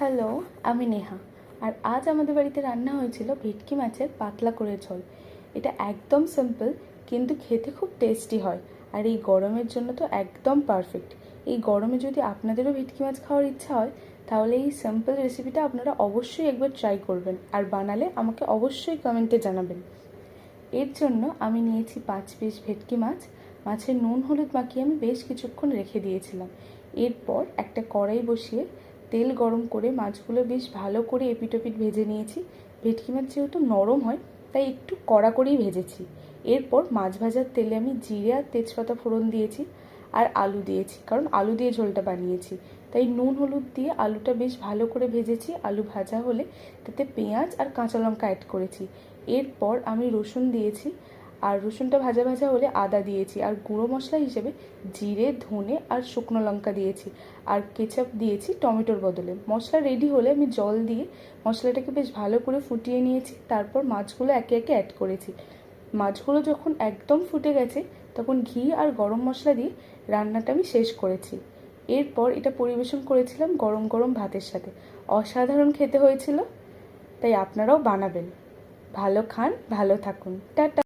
Hello, আমি নেহা। আর আজ আমাদের বাড়িতে রান্না হয়েছিল ভেটকি মাছের পাতলা করে ঝোল। এটা একদম সিম্পল, কিন্তু খেতে খুব টেস্টি হয়। আর এই গরমের জন্য তো একদম পারফেক্ট। এই গরমে যদি আপনাদেরও ভেটকি মাছ খাওয়ার ইচ্ছা হয়, তাহলে এই সিম্পল রেসিপিটা আপনারা অবশ্যই একবার ট্রাই করবেন। আর বানালে আমাকে অবশ্যই কমেন্টে জানাবেন। এর জন্য আমি নিয়েছি 5 পিস ভেটকি মাছ। মাছের নুন হলুদ মাখিয়ে আমি বেশ কিছুক্ষণ রেখে দিয়েছিলাম। এরপর একটা কড়াই বসিয়ে তেল গরম করে মাছগুলো বেশ ভালো করে এপিটোপিট ভেজে নিয়েছি। ভেটকি মাছ যেহেতু নরম হয়, তাই একটু কড়া করেই ভেজেছি। এরপর মাছ ভাজার তেলে আমি জিরে আর তেজপাতা ফোড়ন দিয়েছি আর আলু দিয়েছি, কারণ আলু দিয়ে ঝোলটা বানিয়েছি। তাই নুন হলুদ দিয়ে আলুটা বেশ ভালো করে ভেজেছি। আলু ভাজা হলে তাতে পেঁয়াজ আর কাঁচা লঙ্কা অ্যাড করেছি। এরপর আমি রসুন দিয়েছি, আর রসুনটা ভাজা ভাজা হলে আদা দিয়েছি, আর গুঁড়ো মশলা হিসেবে জিরে, ধনে আর শুকনো লঙ্কা দিয়েছি, আর কেচাপ দিয়েছি টমেটোর বদলে। মশলা রেডি হলে আমি জল দিয়ে মশলাটাকে বেশ ভালো করে ফুটিয়ে নিয়েছি। তারপর মাছগুলো একে একে অ্যাড করেছি। মাছগুলো যখন একদম ফুটে গেছে, তখন ঘি আর গরম মশলা দিয়ে রান্নাটা আমি শেষ করেছি। এরপর এটা পরিবেশন করেছিলাম গরম গরম ভাতের সাথে। অসাধারণ খেতে হয়েছিল। তাই আপনারাও বানাবেন। ভালো খান, ভালো থাকুন। টাটা।